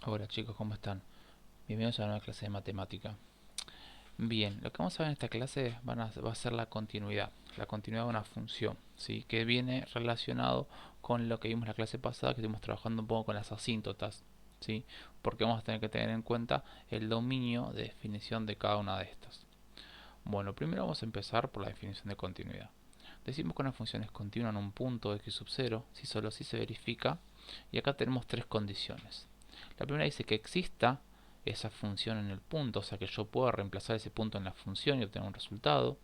Hola chicos, ¿cómo están? Bienvenidos a una nueva clase de matemática. Bien, lo que vamos a ver en esta clase va a ser la continuidad de una función, ¿sí? Que viene relacionado con lo que vimos en la clase pasada, que estuvimos trabajando un poco con las asíntotas, ¿sí? Porque vamos a tener que tener en cuenta el dominio de definición de cada una de estas. Bueno, primero vamos a empezar por la definición de continuidad. Decimos que una función es continua en un punto x sub 0 si solo si se verifica, y acá tenemos tres condiciones. La primera dice que exista esa función en el punto, o sea que yo pueda reemplazar ese punto en la función y obtener un resultado.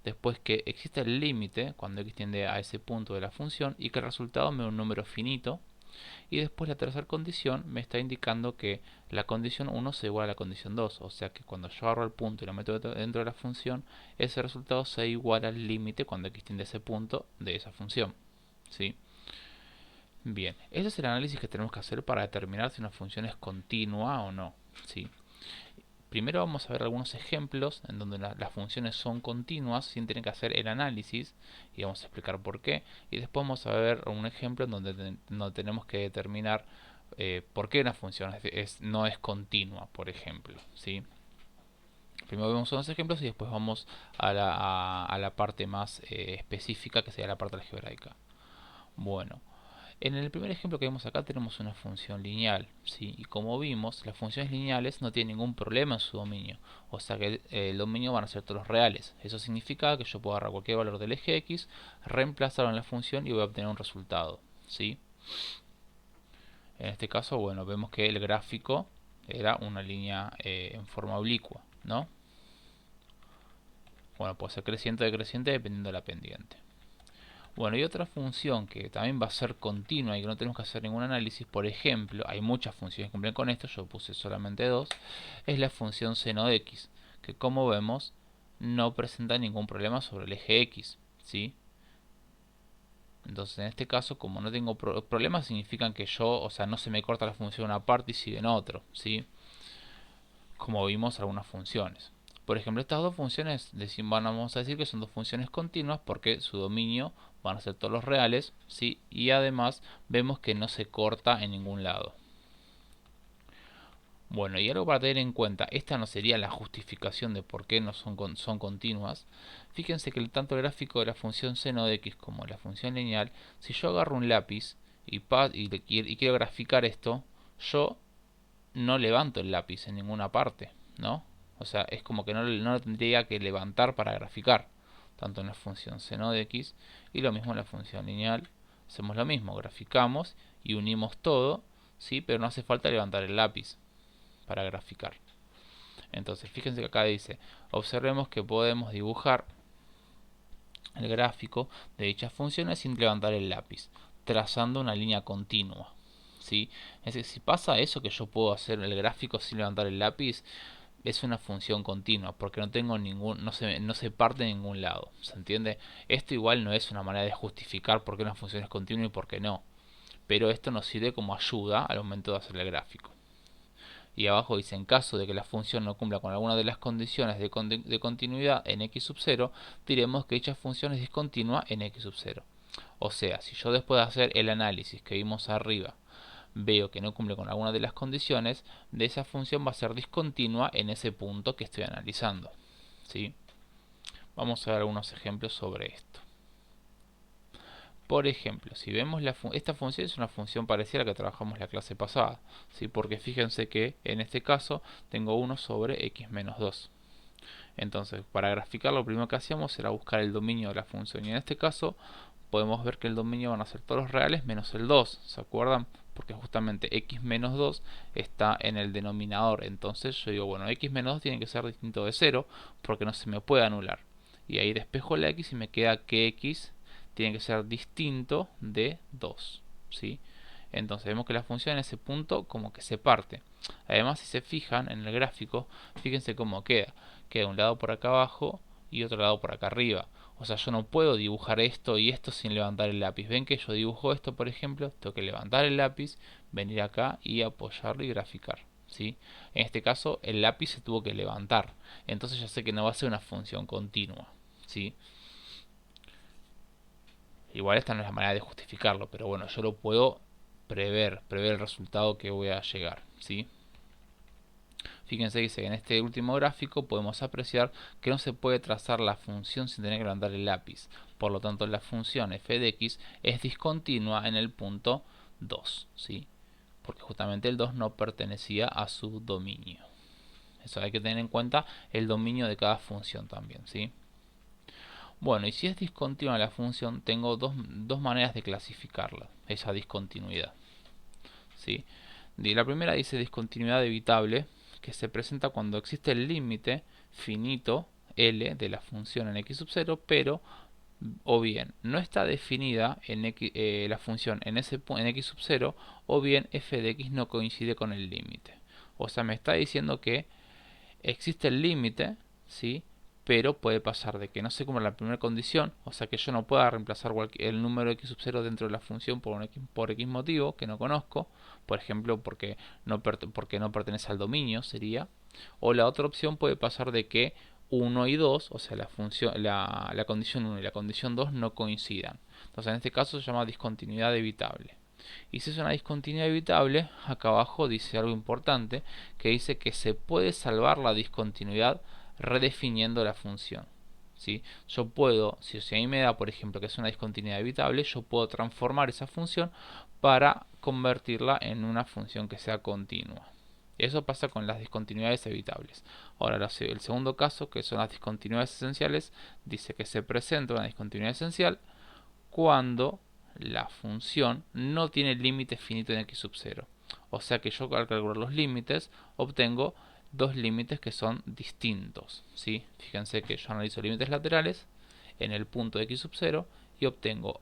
Después que exista el límite cuando x tiende a ese punto de la función y que el resultado me dé un número finito. Y después la tercera condición me está indicando que la condición 1 se iguala a la condición 2, o sea que cuando yo agarro el punto y lo meto dentro de la función, ese resultado se iguala al límite cuando x tiende a ese punto de esa función. ¿Sí? Bien, ese es el análisis que tenemos que hacer para determinar si una función es continua o no. ¿Sí? Primero vamos a ver algunos ejemplos en donde las funciones son continuas sin tener que hacer el análisis y vamos a explicar por qué. Y después vamos a ver un ejemplo en donde tenemos que determinar por qué una función no es continua, por ejemplo. ¿Sí? Primero vemos unos ejemplos y después vamos a la parte más específica, que sería la parte algebraica. Bueno, en el primer ejemplo que vemos acá tenemos una función lineal, ¿sí? Y como vimos, las funciones lineales no tienen ningún problema en su dominio, o sea que el dominio van a ser todos los reales. Eso significa que yo puedo agarrar cualquier valor del eje x, reemplazarlo en la función y voy a obtener un resultado, ¿sí? En este caso, bueno, vemos que el gráfico era una línea en forma oblicua, ¿no? Bueno, puede ser creciente o decreciente dependiendo de la pendiente. Bueno, y otra función que también va a ser continua y que no tenemos que hacer ningún análisis, por ejemplo, hay muchas funciones que cumplen con esto, yo puse solamente dos, es la función seno de x, que como vemos no presenta ningún problema sobre el eje x, ¿sí? Entonces en este caso, como no tengo problemas, significan que yo, o sea, no se me corta la función en una parte y sigue en otro, ¿sí? Como vimos algunas funciones. Por ejemplo, estas dos funciones vamos a decir que son dos funciones continuas porque su dominio van a ser todos los reales, ¿sí? Y además vemos que no se corta en ningún lado. Bueno, y algo para tener en cuenta, esta no sería la justificación de por qué no son continuas. Fíjense que tanto el gráfico de la función seno de x como la función lineal, si yo agarro un lápiz y quiero graficar esto, yo no levanto el lápiz en ninguna parte, ¿no? O sea, es como que no lo tendría que levantar para graficar, tanto en la función seno de x y lo mismo en la función lineal. Hacemos lo mismo, graficamos y unimos todo, ¿sí? Pero no hace falta levantar el lápiz para graficar. Entonces, fíjense que acá dice, observemos que podemos dibujar el gráfico de dichas funciones sin levantar el lápiz, trazando una línea continua. ¿Sí? Es decir, si pasa eso que yo puedo hacer el gráfico sin levantar el lápiz, es una función continua, porque no tengo no se parte de ningún lado. ¿Se entiende? Esto igual no es una manera de justificar por qué una función es continua y por qué no. Pero esto nos sirve como ayuda al momento de hacer el gráfico. Y abajo dice, en caso de que la función no cumpla con alguna de las condiciones de continuidad en x sub 0, diremos que dicha función es discontinua en x sub 0. O sea, si yo después de hacer el análisis que vimos arriba, veo que no cumple con alguna de las condiciones, de esa función va a ser discontinua en ese punto que estoy analizando. ¿Sí? Vamos a ver algunos ejemplos sobre esto. Por ejemplo, si vemos esta función es una función parecida a la que trabajamos la clase pasada, ¿sí? Porque fíjense que en este caso tengo 1 sobre x menos 2. Entonces, para graficar lo primero que hacíamos era buscar el dominio de la función y en este caso podemos ver que el dominio van a ser todos los reales menos el 2, ¿se acuerdan? Porque justamente x menos 2 está en el denominador, entonces yo digo, bueno, x menos 2 tiene que ser distinto de 0 porque no se me puede anular. Y ahí despejo la x y me queda que x tiene que ser distinto de 2, ¿sí? Entonces vemos que la función en ese punto como que se parte. Además, si se fijan en el gráfico, fíjense cómo queda. Queda un lado por acá abajo y otro lado por acá arriba. O sea, yo no puedo dibujar esto y esto sin levantar el lápiz. Ven que yo dibujo esto, por ejemplo, tengo que levantar el lápiz, venir acá y apoyarlo y graficar, ¿sí? En este caso, el lápiz se tuvo que levantar. Entonces ya sé que no va a ser una función continua, ¿sí? Igual esta no es la manera de justificarlo, pero bueno, yo lo puedo prever el resultado que voy a llegar, ¿sí? Fíjense que dice que en este último gráfico podemos apreciar que no se puede trazar la función sin tener que levantar el lápiz. Por lo tanto, la función f de x es discontinua en el punto 2, ¿sí? Porque justamente el 2 no pertenecía a su dominio. Eso hay que tener en cuenta el dominio de cada función también, ¿sí? Bueno, y si es discontinua la función, tengo dos maneras de clasificarla, esa discontinuidad, ¿sí? La primera dice discontinuidad evitable, que se presenta cuando existe el límite finito L de la función en x sub 0, pero o bien no está definida en la función en x sub 0, o bien f de x no coincide con el límite. O sea, me está diciendo que existe el límite, ¿sí? Pero puede pasar de que no se cumpla la primera condición, o sea que yo no pueda reemplazar el número x sub 0 dentro de la función por x motivo que no conozco, por ejemplo porque no pertenece al dominio sería, o la otra opción puede pasar de que 1 y 2, o sea la condición 1 y la condición 2 no coincidan. Entonces en este caso se llama discontinuidad evitable. Y si es una discontinuidad evitable, acá abajo dice algo importante, que dice que se puede salvar la discontinuidad redefiniendo la función. ¿Sí? Yo puedo, si a mí me da por ejemplo que es una discontinuidad evitable, yo puedo transformar esa función para convertirla en una función que sea continua. Eso pasa con las discontinuidades evitables. Ahora, el segundo caso, que son las discontinuidades esenciales, dice que se presenta una discontinuidad esencial cuando la función no tiene límite finito en x sub 0. O sea que yo al calcular los límites obtengo dos límites que son distintos, ¿sí? Fíjense que yo analizo límites laterales en el punto de x sub 0 y obtengo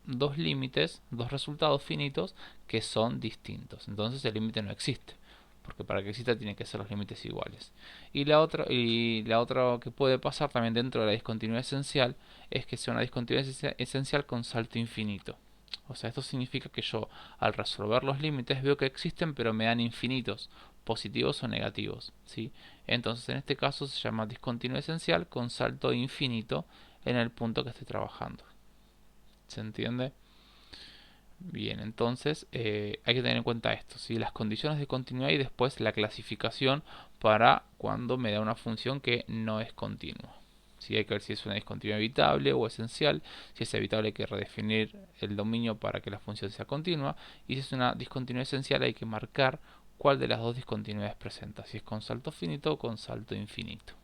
dos límites, dos resultados finitos que son distintos. Entonces el límite no existe, porque para que exista tienen que ser los límites iguales. Y la otra que puede pasar también dentro de la discontinuidad esencial es que sea una discontinuidad esencial con salto infinito. O sea, esto significa que yo al resolver los límites veo que existen pero me dan infinitos, positivos o negativos, ¿sí? Entonces en este caso se llama discontinuidad esencial con salto infinito en el punto que estoy trabajando. ¿Se entiende? Bien, entonces hay que tener en cuenta esto, ¿sí? Las condiciones de continuidad y después la clasificación para cuando me da una función que no es continua. ¿Sí? Hay que ver si es una discontinuidad evitable o esencial. Si es evitable hay que redefinir el dominio para que la función sea continua. Y si es una discontinuidad esencial hay que marcar cuál de las dos discontinuidades presenta. Si es con salto finito o con salto infinito.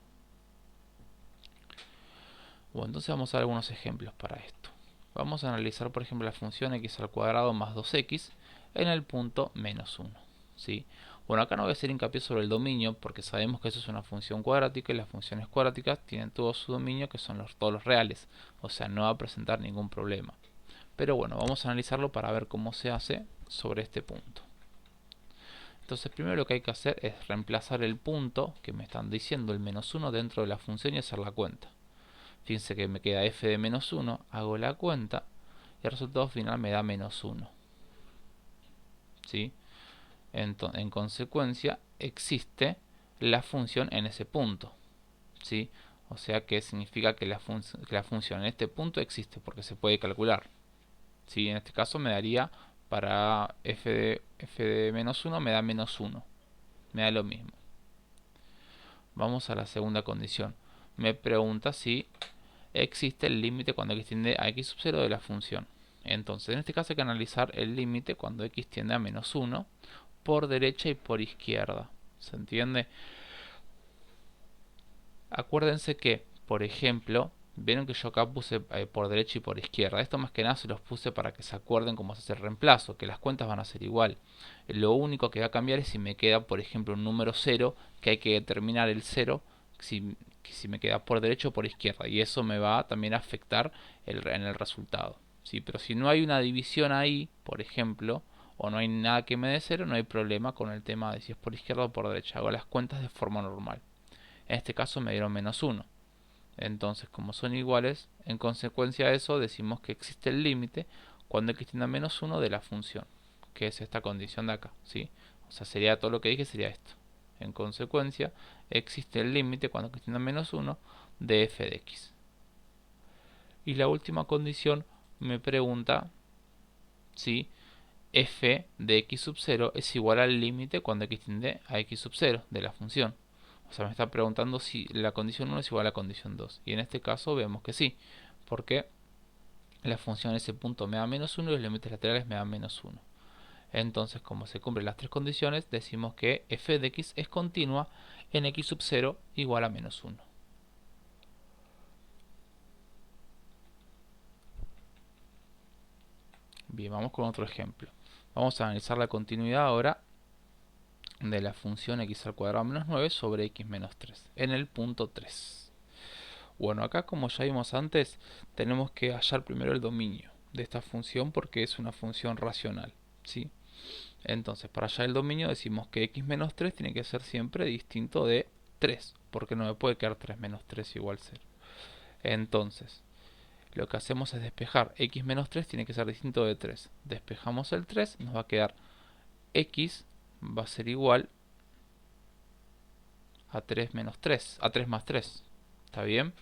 Bueno, entonces vamos a ver algunos ejemplos para esto. Vamos a analizar, por ejemplo, la función x al cuadrado más 2x en el punto menos 1. ¿Sí? Bueno, acá no voy a hacer hincapié sobre el dominio porque sabemos que eso es una función cuadrática y las funciones cuadráticas tienen todo su dominio que son todos los reales. O sea, no va a presentar ningún problema. Pero bueno, vamos a analizarlo para ver cómo se hace sobre este punto. Entonces primero lo que hay que hacer es reemplazar el punto que me están diciendo, el menos 1, dentro de la función y hacer la cuenta. Fíjense que me queda f de menos 1, hago la cuenta y el resultado final me da menos 1. ¿Sí? En consecuencia existe la función en ese punto. ¿Sí? O sea que significa que la función en este punto existe porque se puede calcular. ¿Sí? En este caso me daría para f de menos 1 me da menos 1. Me da lo mismo. Vamos a la segunda condición. Me pregunta si existe el límite cuando x tiende a x sub 0 de la función. Entonces, en este caso hay que analizar el límite cuando x tiende a menos 1 por derecha y por izquierda. ¿Se entiende? Acuérdense que, por ejemplo, vieron que yo acá puse por derecha y por izquierda. Esto más que nada se los puse para que se acuerden cómo se hace el reemplazo, que las cuentas van a ser igual. Lo único que va a cambiar es si me queda, por ejemplo, un número 0, que hay que determinar el 0, si me queda por derecha o por izquierda. Y eso me va también a afectar en el resultado. ¿Sí? Pero si no hay una división ahí, por ejemplo, o no hay nada que me dé 0, no hay problema con el tema de si es por izquierda o por derecha. Hago las cuentas de forma normal. En este caso me dieron menos 1. Entonces, como son iguales, en consecuencia de eso decimos que existe el límite cuando x tiende a menos 1 de la función, que es esta condición de acá, ¿sí? O sea, sería todo lo que dije, sería esto. En consecuencia, existe el límite cuando x tiende a menos 1 de f de x. Y la última condición me pregunta si f de x sub 0 es igual al límite cuando x tiende a x sub 0 de la función. O sea, me está preguntando si la condición 1 es igual a la condición 2. Y en este caso vemos que sí, porque la función en ese punto me da menos 1 y los límites laterales me dan menos 1. Entonces, como se cumplen las tres condiciones, decimos que f de x es continua en x sub 0 igual a menos 1. Bien, vamos con otro ejemplo. Vamos a analizar la continuidad ahora de la función x al cuadrado menos 9 sobre x menos 3 en el punto 3. Bueno, acá como ya vimos antes, tenemos que hallar primero el dominio de esta función porque es una función racional, ¿sí? Entonces, para hallar el dominio decimos que x menos 3 tiene que ser siempre distinto de 3, porque no me puede quedar 3 menos 3 igual 0. Entonces, lo que hacemos es despejar x menos 3 tiene que ser distinto de 3. Despejamos el 3, nos va a quedar x va a ser igual a 3 menos 3, a 3 más 3. ¿Está bien?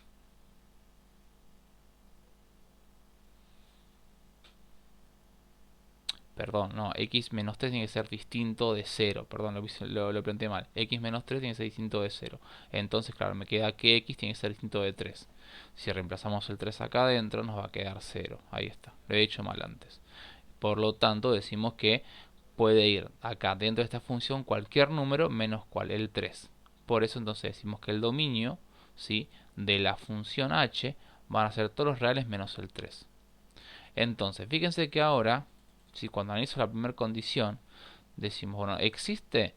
Perdón, no, x menos 3 tiene que ser distinto de 0. Perdón, lo planteé mal. X menos 3 tiene que ser distinto de 0. Entonces, claro, me queda que x tiene que ser distinto de 3. Si reemplazamos el 3 acá adentro, nos va a quedar 0. Ahí está, lo he hecho mal antes. Por lo tanto, decimos que puede ir acá dentro de esta función cualquier número menos cuál, el 3. Por eso entonces decimos que el dominio, ¿sí?, de la función h van a ser todos los reales menos el 3. Entonces, fíjense que ahora, si cuando analizo la primera condición, decimos, bueno, existe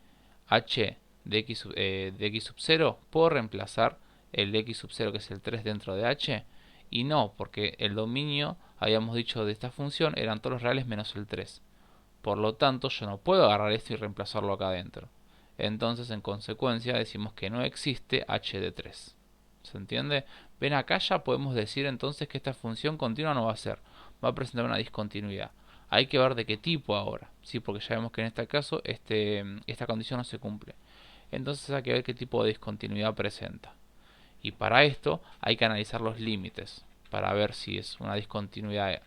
h de x sub 0, puedo reemplazar el x sub 0 que es el 3 dentro de h, y no, porque el dominio, habíamos dicho, de esta función eran todos los reales menos el 3. Por lo tanto, yo no puedo agarrar esto y reemplazarlo acá adentro. Entonces, en consecuencia, decimos que no existe h de 3. ¿Se entiende? Ven, acá ya podemos decir entonces que esta función continua no va a ser. Va a presentar una discontinuidad. Hay que ver de qué tipo ahora, ¿sí? Porque ya vemos que en este caso esta condición no se cumple. Entonces hay que ver qué tipo de discontinuidad presenta. Y para esto hay que analizar los límites, para ver si es una discontinuidad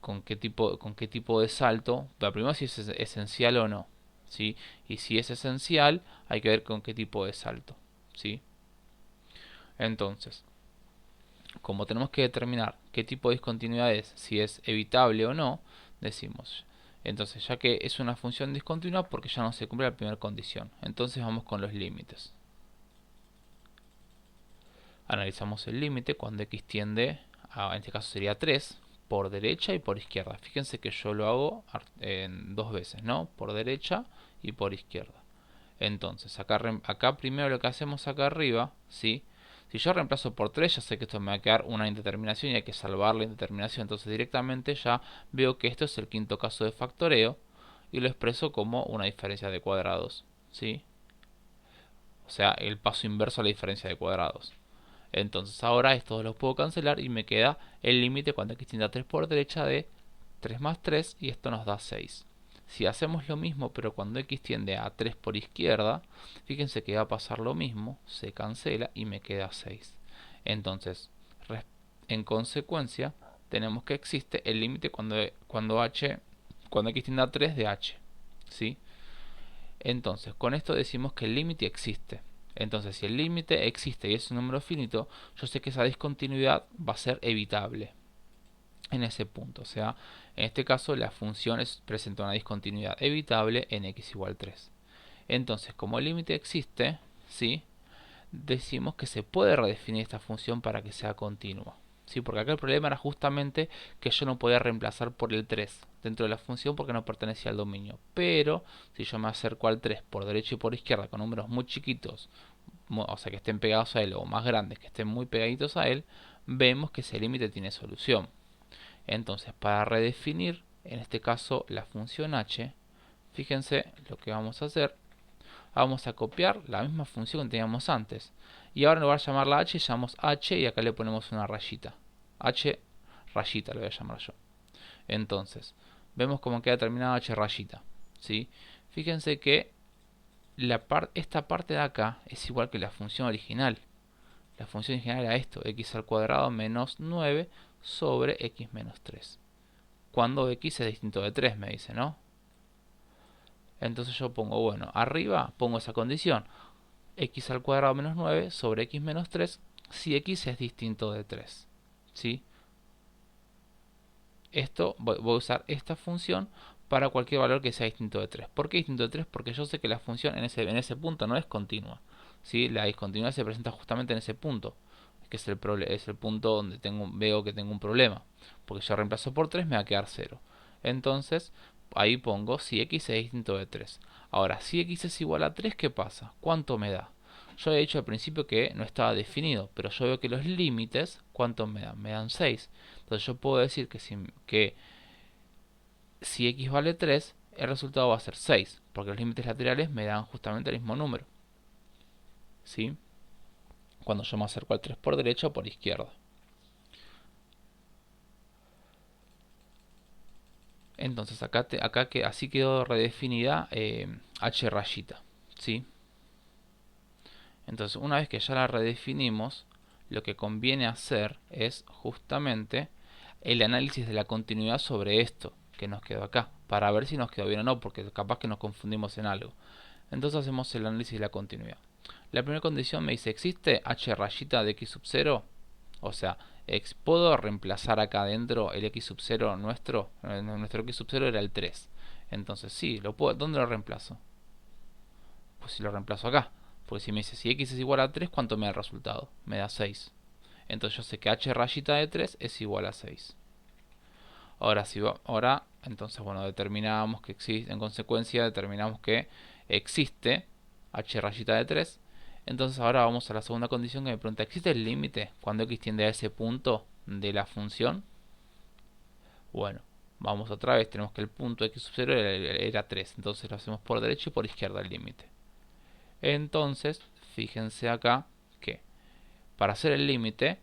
con qué tipo de salto. Pero primero si es esencial o no, ¿sí? Y si es esencial, hay que ver con qué tipo de salto, ¿sí? Entonces, como tenemos que determinar qué tipo de discontinuidad es, si es evitable o no, decimos, entonces ya que es una función discontinua porque ya no se cumple la primera condición, entonces vamos con los límites. Analizamos el límite cuando x tiende a, en este caso sería 3, por derecha y por izquierda. Fíjense que yo lo hago en dos veces, ¿no? Por derecha y por izquierda. Entonces, acá primero lo que hacemos acá arriba, ¿sí? Si yo reemplazo por 3, ya sé que esto me va a quedar una indeterminación y hay que salvar la indeterminación. Entonces directamente ya veo que esto es el quinto caso de factoreo y lo expreso como una diferencia de cuadrados, ¿sí? O sea, el paso inverso a la diferencia de cuadrados. Entonces ahora estos los puedo cancelar y me queda el límite cuando x tiende a 3 por derecha de 3 más 3 y esto nos da 6. Si hacemos lo mismo pero cuando x tiende a 3 por izquierda, fíjense que va a pasar lo mismo, se cancela y me queda 6. Entonces, en consecuencia, tenemos que existe el límite cuando x tiende a 3 de h, ¿sí? Entonces, con esto decimos que el límite existe. Entonces, si el límite existe y es un número finito, yo sé que esa discontinuidad va a ser evitable en ese punto. O sea, en este caso la función presenta una discontinuidad evitable en x igual 3. Entonces, como el límite existe, ¿sí?, decimos que se puede redefinir esta función para que sea continua. ¿Sí? Porque acá el problema era justamente que yo no podía reemplazar por el 3 dentro de la función porque no pertenecía al dominio. Pero si yo me acerco al 3 por derecha y por izquierda con números muy chiquitos, o sea que estén pegados a él, o más grandes que estén muy pegaditos a él, vemos que ese límite tiene solución. Entonces, para redefinir, en este caso, la función h, fíjense lo que vamos a hacer. Vamos a copiar la misma función que teníamos antes. Y ahora en lugar de llamarla h, llamamos h y acá le ponemos una rayita. H rayita le voy a llamar yo. Entonces, vemos cómo queda terminada h rayita, ¿sí? Fíjense que esta parte de acá es igual que la función original. La función original era esto, x al cuadrado menos 9 sobre x menos 3. cuando x es distinto de 3, me dice, ¿no? Entonces yo pongo, bueno, arriba pongo esa condición, x al cuadrado menos 9 sobre x menos 3 si x es distinto de 3, ¿sí? Esto, voy a usar esta función para cualquier valor que sea distinto de 3. ¿Por qué distinto de 3? Porque yo sé que la función en ese punto no es continua, ¿sí? La discontinuidad se presenta justamente en ese punto, que es el punto donde veo que tengo un problema, porque yo reemplazo por 3 me va a quedar 0. Entonces, ahí pongo si x es distinto de 3. Ahora, si x es igual a 3, ¿qué pasa? ¿Cuánto me da? Yo he dicho al principio que no estaba definido, pero yo veo que los límites, ¿cuánto me dan? Me dan 6. Entonces yo puedo decir que si x vale 3, el resultado va a ser 6, porque los límites laterales me dan justamente el mismo número, ¿sí? Cuando yo me acerco al 3 por derecha o por izquierda. Entonces acá que así quedó redefinida h rayita, ¿sí? Entonces una vez que ya la redefinimos, lo que conviene hacer es justamente el análisis de la continuidad sobre esto que nos quedó acá, para ver si nos quedó bien o no, porque capaz que nos confundimos en algo. Entonces hacemos el análisis de la continuidad. La primera condición me dice, ¿existe h rayita de x sub 0? O sea, ¿puedo reemplazar acá adentro el x sub 0 nuestro? Nuestro x sub 0 era el 3. Entonces sí, ¿dónde lo reemplazo? Pues si lo reemplazo acá. Porque si me dice si x es igual a 3, ¿cuánto me da el resultado? Me da 6. Entonces yo sé que h rayita de 3 es igual a 6. Ahora, entonces, bueno, determinamos que existe, en consecuencia determinamos que existe h rayita de 3. Entonces ahora vamos a la segunda condición que me pregunta, ¿existe el límite cuando x tiende a ese punto de la función? Bueno, vamos otra vez, tenemos que el punto x sub 0 era 3, entonces lo hacemos por derecha y por izquierda el límite. Entonces, fíjense acá que para hacer el límite,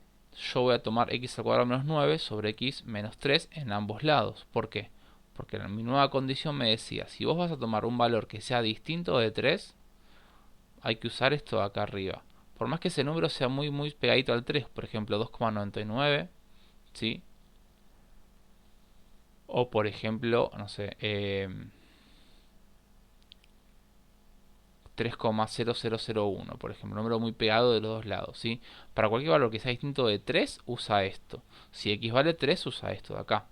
yo voy a tomar x al cuadrado menos 9 sobre x menos 3 en ambos lados. ¿Por qué? Porque mi nueva condición me decía, si vos vas a tomar un valor que sea distinto de 3, hay que usar esto de acá arriba. Por más que ese número sea muy pegadito al 3, por ejemplo 2,99, ¿sí? O por ejemplo, no sé, 3,0001, por ejemplo, un número muy pegado de los dos lados, ¿sí? Para cualquier valor que sea distinto de 3, usa esto. Si x vale 3, usa esto de acá.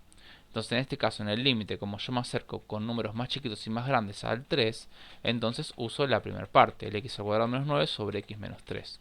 Entonces, en este caso, en el límite, como yo me acerco con números más chiquitos y más grandes al 3, entonces uso la primera parte, el x al cuadrado menos 9 sobre x menos 3,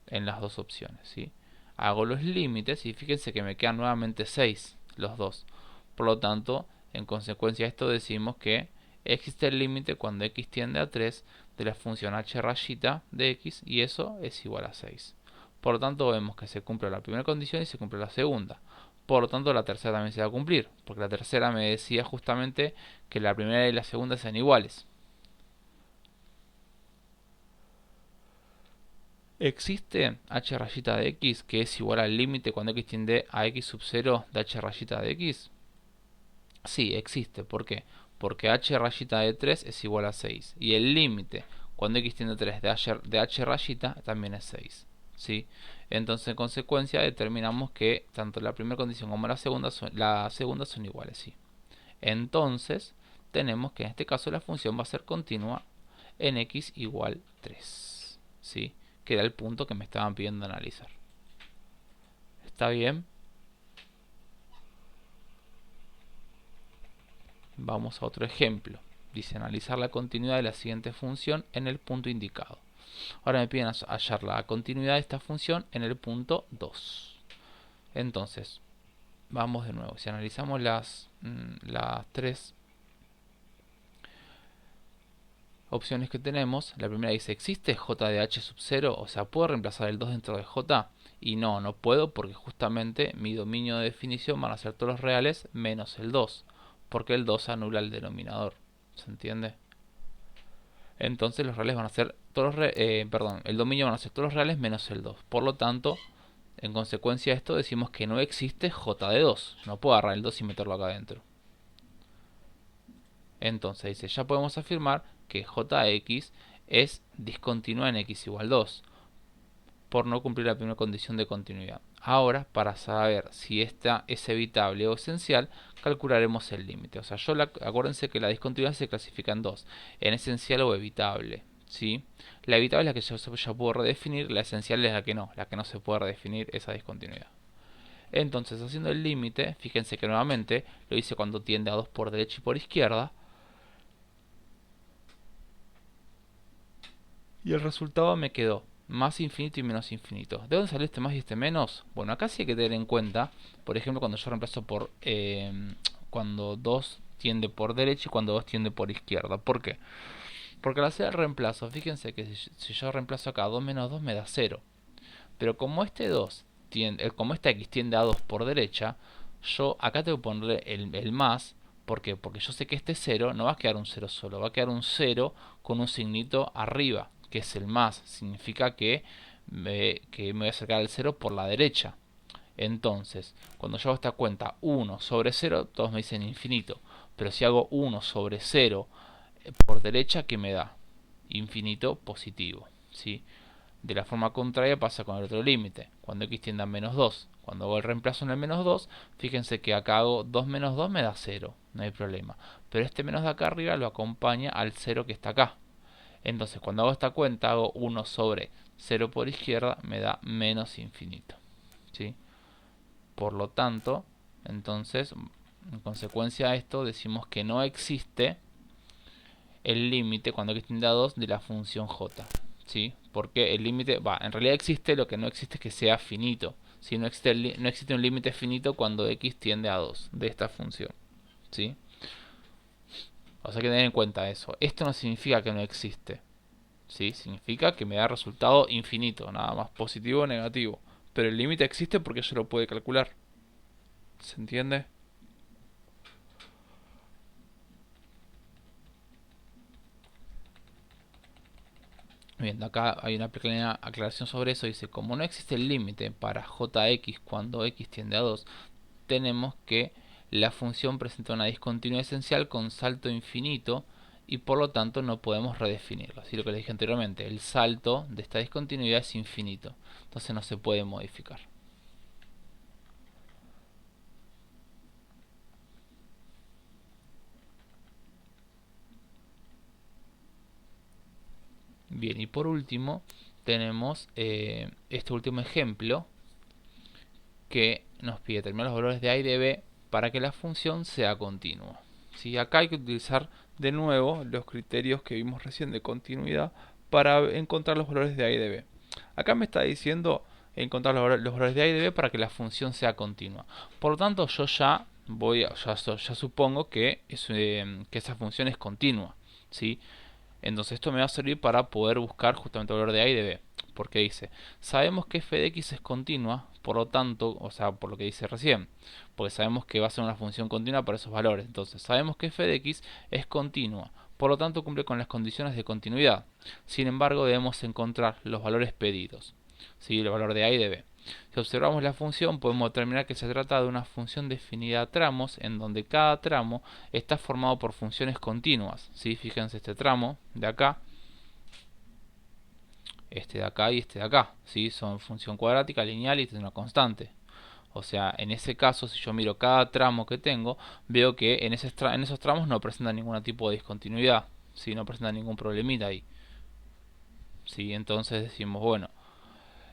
en las dos opciones, ¿sí? Hago los límites y fíjense que me quedan nuevamente 6, los dos. Por lo tanto, en consecuencia de esto decimos que existe el límite cuando x tiende a 3 de la función h rayita de x y eso es igual a 6. Por lo tanto vemos que se cumple la primera condición y se cumple la segunda. Por lo tanto la tercera también se va a cumplir, porque la tercera me decía justamente que la primera y la segunda sean iguales. ¿Existe h rayita de x que es igual al límite cuando x tiende a x sub 0 de h rayita de x? Sí, existe. ¿Por qué? Porque h rayita de 3 es igual a 6. Y el límite cuando x tiende a 3 de h rayita también es 6. ¿Sí? Entonces, en consecuencia, determinamos que tanto la primera condición como la segunda son iguales. ¿Sí? Entonces, tenemos que en este caso la función va a ser continua en x igual 3. ¿Sí? Que era el punto que me estaban pidiendo analizar. ¿Está bien? Vamos a otro ejemplo. Dice analizar la continuidad de la siguiente función en el punto indicado. Ahora me piden hallar la continuidad de esta función en el punto 2. Entonces, vamos de nuevo. Si analizamos las tres opciones que tenemos, la primera dice, ¿existe j de h sub 0? O sea, ¿puedo reemplazar el 2 dentro de j? Y no puedo porque justamente mi dominio de definición van a ser todos los reales menos el 2. Porque el 2 anula el denominador. ¿Se entiende? Entonces los reales van a ser todos el dominio van a ser todos los reales menos el 2. Por lo tanto, en consecuencia de esto decimos que no existe j de 2. No puedo agarrar el 2 y meterlo acá adentro. Entonces dice, ya podemos afirmar que jx es discontinua en x igual 2 por no cumplir la primera condición de continuidad. Ahora, para saber si esta es evitable o esencial, calcularemos el límite. O sea, acuérdense que la discontinuidad se clasifica en dos, en esencial o evitable. ¿Sí? La evitable es la que yo ya puedo redefinir, la esencial es la que no se puede redefinir esa discontinuidad. Entonces, haciendo el límite, fíjense que nuevamente lo hice cuando tiende a 2 por derecha y por izquierda. Y el resultado me quedó más infinito y menos infinito. ¿De dónde salió este más y este menos? Bueno, acá sí hay que tener en cuenta, por ejemplo, cuando yo reemplazo por cuando 2 tiende por derecha y cuando 2 tiende por izquierda. ¿Por qué? Porque al hacer el reemplazo, fíjense que si yo reemplazo acá 2 menos 2 me da 0. Pero como este 2 como esta x tiende a 2 por derecha, yo acá tengo que ponerle el más. ¿Por qué? Porque yo sé que este 0 no va a quedar un 0 solo, va a quedar un 0 con un signito arriba, que es el más. Significa que me voy a acercar al 0 por la derecha. Entonces, cuando yo hago esta cuenta 1 sobre 0, todos me dicen infinito. Pero si hago 1 sobre 0 por derecha, ¿qué me da? Infinito positivo. ¿Sí? De la forma contraria pasa con el otro límite. Cuando x tiende a menos 2. Cuando hago el reemplazo en el menos 2, fíjense que acá hago 2 menos 2 me da 0. No hay problema. Pero este menos de acá arriba lo acompaña al 0 que está acá. Entonces cuando hago esta cuenta hago 1 sobre 0 por izquierda me da menos infinito. ¿Sí? Por lo tanto, entonces, en consecuencia a esto decimos que no existe el límite cuando x tiende a 2 de la función j. ¿Sí? Porque el límite, en realidad existe, lo que no existe es que sea finito. ¿Sí? No existe un límite finito cuando x tiende a 2 de esta función. ¿Sí? O sea, hay que tener en cuenta eso. Esto no significa que no existe. ¿Sí? Significa que me da resultado infinito, nada más positivo o negativo. Pero el límite existe porque yo lo puedo calcular. ¿Se entiende? Bien, acá hay una pequeña aclaración sobre eso. Dice, como no existe el límite para jx cuando x tiende a 2, tenemos que la función presenta una discontinuidad esencial con salto infinito y por lo tanto no podemos redefinirlo. Así lo que les dije anteriormente, el salto de esta discontinuidad es infinito, entonces no se puede modificar. Bien, y por último tenemos este último ejemplo que nos pide determinar los valores de a y de b para que la función sea continua. ¿Sí? Acá hay que utilizar de nuevo los criterios que vimos recién de continuidad para encontrar los valores de a y de b. Acá me está diciendo encontrar los valores de a y de b para que la función sea continua. Por lo tanto, yo ya supongo que esa función es continua. ¿Sí? Entonces esto me va a servir para poder buscar justamente el valor de a y de b. Porque dice, sabemos que f de x es continua, por lo tanto, o sea, por lo que dice recién, porque sabemos que va a ser una función continua para esos valores. Entonces, sabemos que f de x es continua, por lo tanto cumple con las condiciones de continuidad. Sin embargo, debemos encontrar los valores pedidos, ¿sí? El valor de a y de b. Si observamos la función, podemos determinar que se trata de una función definida a tramos, en donde cada tramo está formado por funciones continuas. ¿Sí? Fíjense este tramo de acá, este de acá y este de acá. ¿Sí? Son función cuadrática, lineal y una constante. O sea, en ese caso, si yo miro cada tramo que tengo, veo que en esos tramos no presenta ningún tipo de discontinuidad. ¿Sí? No presenta ningún problemita ahí. ¿Sí? Entonces decimos, bueno,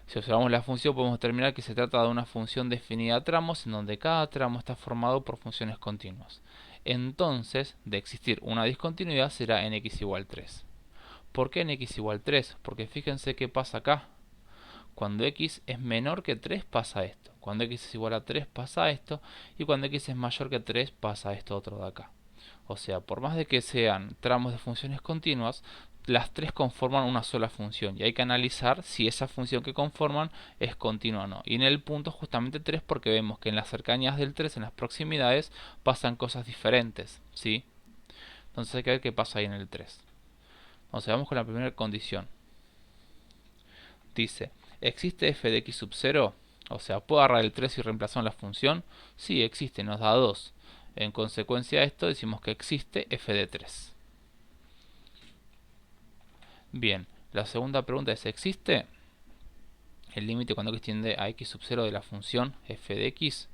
si observamos la función podemos determinar que se trata de una función definida a tramos en donde cada tramo está formado por funciones continuas. Entonces, de existir una discontinuidad será en x igual 3. ¿Por qué en x igual 3? Porque fíjense qué pasa acá. Cuando x es menor que 3 pasa esto. Cuando x es igual a 3 pasa esto. Y cuando x es mayor que 3 pasa esto otro de acá. O sea, por más de que sean tramos de funciones continuas, las tres conforman una sola función y hay que analizar si esa función que conforman es continua o no. Y en el punto justamente 3 porque vemos que en las cercanías del 3, en las proximidades, pasan cosas diferentes, ¿sí? Entonces hay que ver qué pasa ahí en el 3. Entonces vamos con la primera condición. Dice, ¿existe f de x sub 0? O sea, ¿puedo agarrar el 3 y reemplazar la función? Sí, existe, nos da 2. En consecuencia de esto decimos que existe f de 3. Bien, la segunda pregunta es, ¿existe? el límite cuando x tiende a x sub 0 de la función f de x.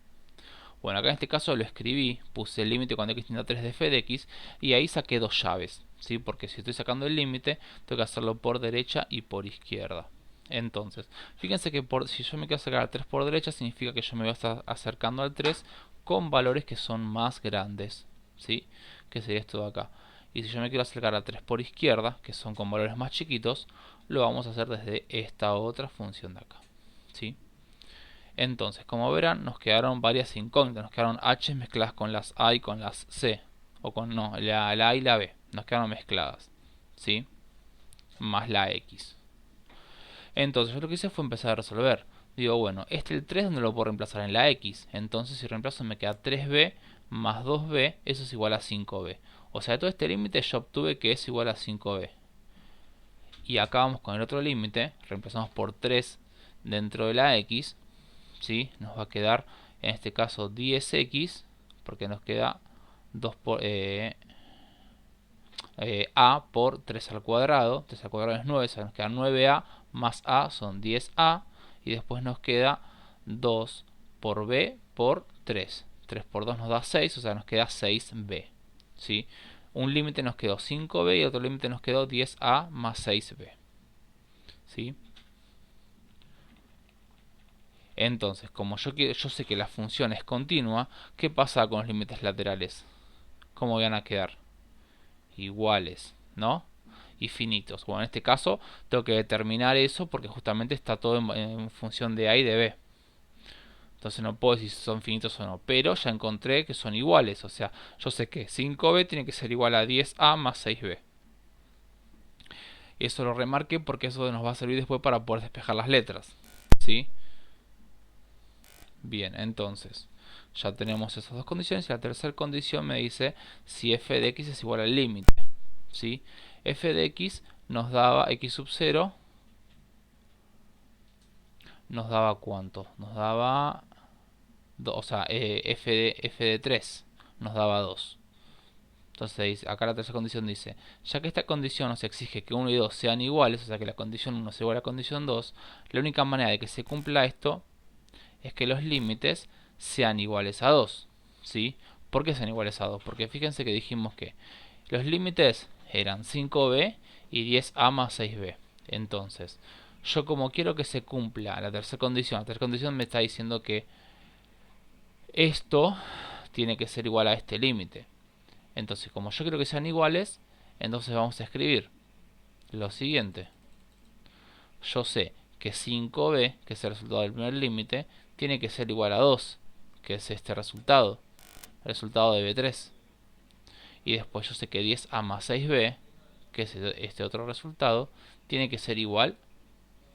Bueno, acá en este caso lo escribí, puse el límite cuando x tiende a 3 de f de x y ahí saqué dos llaves, ¿sí? Porque si estoy sacando el límite, tengo que hacerlo por derecha y por izquierda. Entonces, fíjense que si yo me quiero acercar al 3 por derecha, significa que yo me voy a estar acercando al 3 con valores que son más grandes, ¿sí? Que sería esto de acá. Y si yo me quiero acercar al 3 por izquierda, que son con valores más chiquitos, lo vamos a hacer desde esta otra función de acá, ¿sí? Entonces, como verán, nos quedaron varias incógnitas. Nos quedaron h mezcladas con las a y con las c. O con, no, la a y la b. Nos quedaron mezcladas, ¿sí? Más la x. Entonces, yo lo que hice fue empezar a resolver. Digo, bueno, el 3 donde lo puedo reemplazar en la x. Entonces, si reemplazo me queda 3b más 2b. Eso es igual a 5b. O sea, todo este límite yo obtuve que es igual a 5b. Y acá vamos con el otro límite. Reemplazamos por 3 dentro de la x. ¿Sí? Nos va a quedar en este caso 10x, porque nos queda 2 por, a por 3 al cuadrado. 3 al cuadrado es 9, o sea, nos queda 9a más a son 10a. Y después nos queda 2 por b por 3. 3 por 2 nos da 6, o sea, nos queda 6b. ¿Sí? Un límite nos quedó 5b y otro límite nos quedó 10a más 6b. ¿Sí? Entonces, como yo sé que la función es continua, ¿qué pasa con los límites laterales? ¿Cómo van a quedar? Iguales, ¿no? Y finitos. Bueno, en este caso tengo que determinar eso porque justamente está todo en función de a y de b. Entonces no puedo decir si son finitos o no. Pero ya encontré que son iguales. O sea, yo sé que 5b tiene que ser igual a 10a más 6b. Y eso lo remarqué porque eso nos va a servir después para poder despejar las letras. ¿Sí? Bien, entonces ya tenemos esas dos condiciones y la tercera condición me dice si f de x es igual al límite. ¿Sí? F de x nos daba x sub 0. ¿Nos daba cuánto? Nos daba... o sea, f de 3 nos daba 2. Entonces acá la tercera condición dice, ya que esta condición nos exige que 1 y 2 sean iguales, o sea que la condición 1 sea igual a la condición 2, la única manera de que se cumpla esto es que los límites sean iguales a 2. ¿Sí? ¿Por qué sean iguales a 2? Porque fíjense que dijimos que los límites eran 5b y 10a más 6b. Entonces, yo como quiero que se cumpla la tercera condición me está diciendo que esto tiene que ser igual a este límite. Entonces, como yo quiero que sean iguales, entonces vamos a escribir lo siguiente. Yo sé que 5b, que es el resultado del primer límite, tiene que ser igual a 2, que es este resultado, el resultado de b3. Y después yo sé que 10a más 6b, que es este otro resultado, tiene que ser igual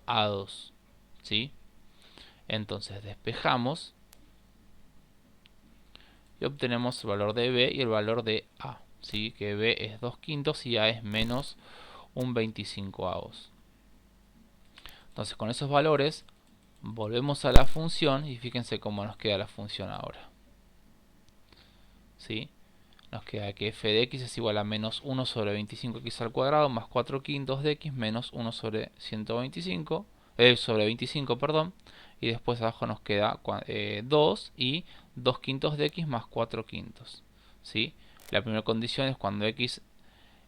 a 2. ¿Sí? Entonces despejamos y obtenemos el valor de b y el valor de a. ¿Sí? Que b es 2 quintos y a es menos un 25avos. Entonces con esos valores volvemos a la función y fíjense cómo nos queda la función ahora. ¿Sí? Nos queda que f de x es igual a menos 1 sobre 25x al cuadrado más 4 quintos de x menos 1 sobre 125, sobre 25, perdón. Y después abajo nos queda 2 y 2 quintos de x más 4 quintos. ¿Sí? La primera condición es cuando x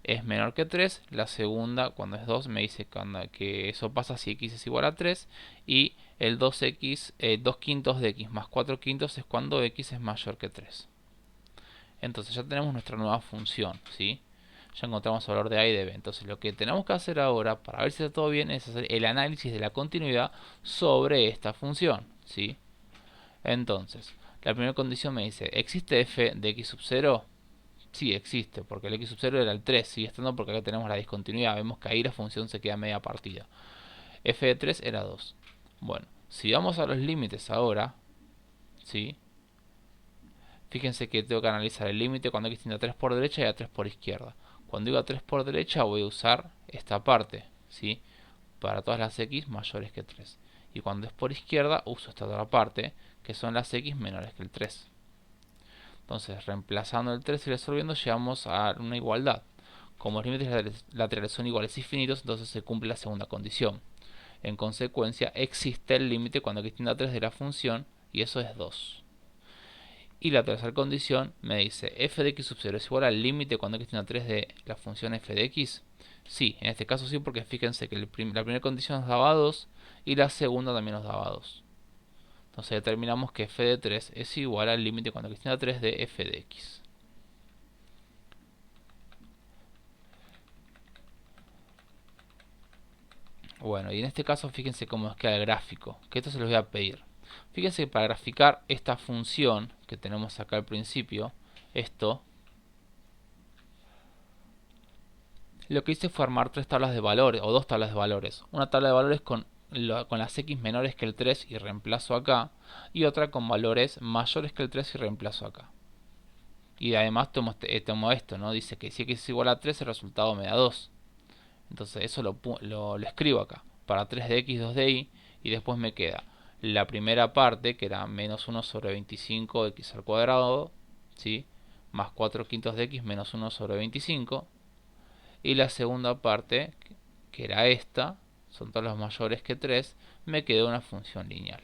es menor que 3. La segunda, cuando es 2, me dice que eso pasa si x es igual a 3. Y el 2x, 2 quintos de x más 4 quintos es cuando x es mayor que 3. Entonces ya tenemos nuestra nueva función, ¿sí? Ya encontramos el valor de a y de b. Entonces lo que tenemos que hacer ahora, para ver si está todo bien, es hacer el análisis de la continuidad sobre esta función, ¿sí? Entonces, la primera condición me dice, ¿existe f de x sub 0? Sí, existe, porque el x sub 0 era el 3, sigue estando porque acá tenemos la discontinuidad. Vemos que ahí la función se queda media partida. F de 3 era 2. Bueno, si vamos a los límites ahora, ¿sí? Fíjense que tengo que analizar el límite cuando x tiende a 3 por derecha y a 3 por izquierda. Cuando digo a 3 por derecha voy a usar esta parte, ¿sí? Para todas las x mayores que 3. Y cuando es por izquierda uso esta otra parte, que son las x menores que el 3. Entonces, reemplazando el 3 y resolviendo, llegamos a una igualdad. Como los límites laterales son iguales y finitos, entonces se cumple la segunda condición. En consecuencia, existe el límite cuando x tiende a 3 de la función, y eso es 2. Y la tercera condición me dice, f de x sub 0 es igual al límite cuando x tiende a 3 de la función f de x. Sí, en este caso sí, porque fíjense que la primera condición nos daba 2 y la segunda también nos daba 2. Entonces determinamos que f de 3 es igual al límite cuando x tiende a 3 de f de x. Bueno, y en este caso fíjense cómo nos queda el gráfico, que esto se los voy a pedir. Fíjense que para graficar esta función que tenemos acá al principio, esto, lo que hice fue armar tres tablas de valores, o dos tablas de valores. Una tabla de valores con las x menores que el 3 y reemplazo acá, y otra con valores mayores que el 3 y reemplazo acá. Y además tomo esto, ¿no? Dice que si x es igual a 3, el resultado me da 2. Entonces eso lo escribo acá. Para 3 de x, 2 de y. Y después me queda la primera parte, que era menos 1 sobre 25 x al cuadrado, ¿sí? Más 4 quintos de x menos 1 sobre 25. Y la segunda parte, que era esta, son todos los mayores que 3, me quedó una función lineal.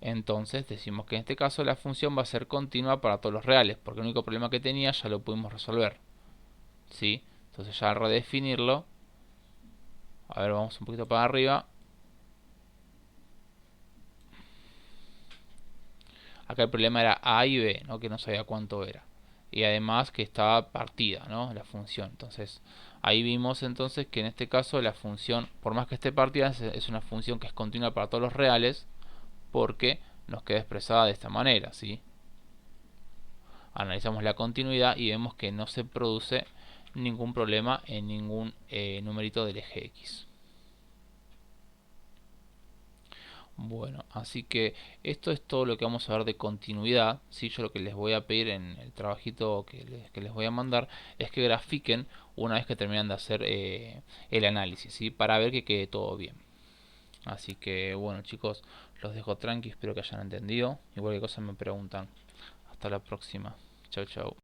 Entonces decimos que en este caso la función va a ser continua para todos los reales, porque el único problema que tenía ya lo pudimos resolver. ¿Sí? Entonces ya al redefinirlo, a ver, vamos un poquito para arriba. Acá el problema era A y B, ¿no? Que no sabía cuánto era. Y además que estaba partida, ¿no? La función. Entonces ahí vimos entonces que en este caso la función, por más que esté partida, es una función que es continua para todos los reales, porque nos queda expresada de esta manera, ¿sí? Analizamos la continuidad y vemos que no se produce ningún problema en ningún numerito del eje X. Bueno, así que esto es todo lo que vamos a ver de continuidad. ¿Sí? Yo lo que les voy a pedir en el trabajito que les voy a mandar es que grafiquen una vez que terminan de hacer el análisis, ¿sí? Para ver que quede todo bien. Así que bueno, chicos, los dejo tranqui, espero que hayan entendido. Y cualquier cosa me preguntan. Hasta la próxima. Chau, chau.